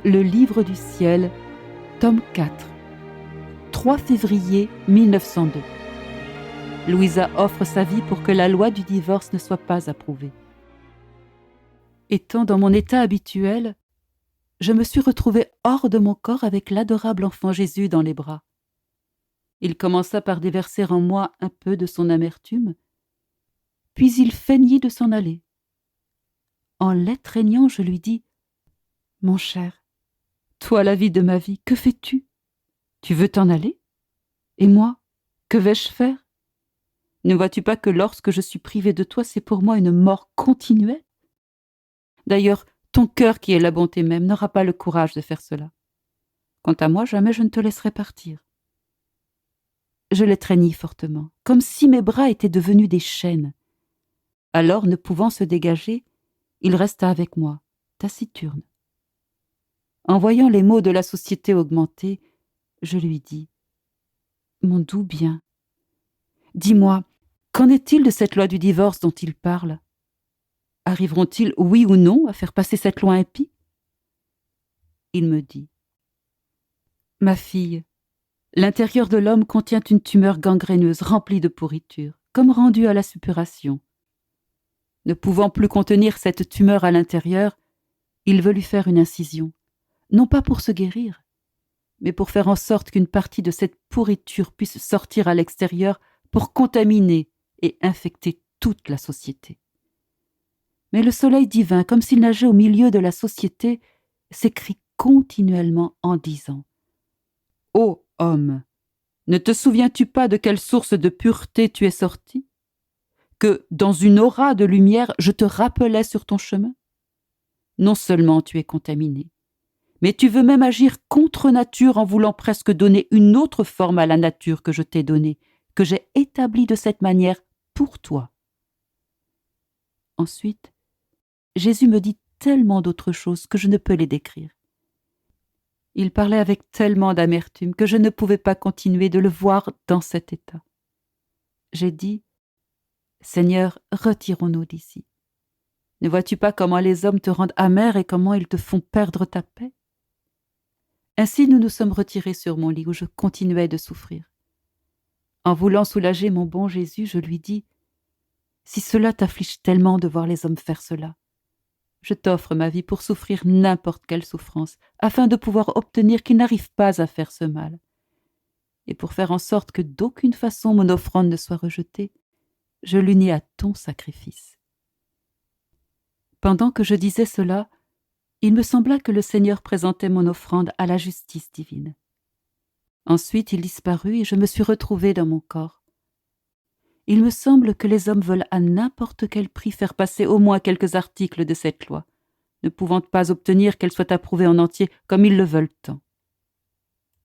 Le livre du ciel, tome 4, 3 février 1902. Louisa offre sa vie pour que la loi du divorce ne soit pas approuvée. Étant dans mon état habituel, je me suis retrouvée hors de mon corps avec l'adorable enfant Jésus dans les bras. Il commença par déverser en moi un peu de son amertume, puis il feignit de s'en aller. En l'étreignant, je lui dis « Mon cher, toi la vie de ma vie, que fais-tu? Tu veux t'en aller? Et moi, que vais-je faire? Ne vois-tu pas que lorsque je suis privée de toi, c'est pour moi une mort continuelle? D'ailleurs, ton cœur qui est la bonté même n'aura pas le courage de faire cela. Quant à moi, jamais je ne te laisserai partir. » Je l'étreignis fortement, comme si mes bras étaient devenus des chaînes. Alors, ne pouvant se dégager, il resta avec moi, taciturne. En voyant les maux de la société augmenter, je lui dis « Mon doux bien, dis-moi, qu'en est-il de cette loi du divorce dont il parle? Arriveront-ils, oui ou non, à faire passer cette loi impie ?» Il me dit « Ma fille, l'intérieur de l'homme contient une tumeur gangréneuse remplie de pourriture, comme rendue à la suppuration. Ne pouvant plus contenir cette tumeur à l'intérieur, il veut lui faire une incision, non pas pour se guérir, mais pour faire en sorte qu'une partie de cette pourriture puisse sortir à l'extérieur pour contaminer et infecter toute la société. Mais le soleil divin, comme s'il nageait au milieu de la société, s'écrie continuellement en disant « Ô homme, ne te souviens-tu pas de quelle source de pureté tu es sorti? Que, dans une aura de lumière, je te rappelais sur ton chemin? Non seulement tu es contaminé, mais tu veux même agir contre nature en voulant presque donner une autre forme à la nature que je t'ai donnée, que j'ai établie de cette manière pour toi. » Ensuite, Jésus me dit tellement d'autres choses que je ne peux les décrire. Il parlait avec tellement d'amertume que je ne pouvais pas continuer de le voir dans cet état. J'ai dit « Seigneur, retirons-nous d'ici. Ne vois-tu pas comment les hommes te rendent amer et comment ils te font perdre ta paix ?» Ainsi nous nous sommes retirés sur mon lit où je continuais de souffrir. En voulant soulager mon bon Jésus, je lui dis « Si cela t'afflige tellement de voir les hommes faire cela, je t'offre ma vie pour souffrir n'importe quelle souffrance, afin de pouvoir obtenir qu'ils n'arrivent pas à faire ce mal. Et pour faire en sorte que d'aucune façon mon offrande ne soit rejetée, je l'unis à ton sacrifice. » Pendant que je disais cela, il me sembla que le Seigneur présentait mon offrande à la justice divine. Ensuite, il disparut et je me suis retrouvée dans mon corps. Il me semble que les hommes veulent à n'importe quel prix faire passer au moins quelques articles de cette loi, ne pouvant pas obtenir qu'elle soit approuvée en entier comme ils le veulent tant.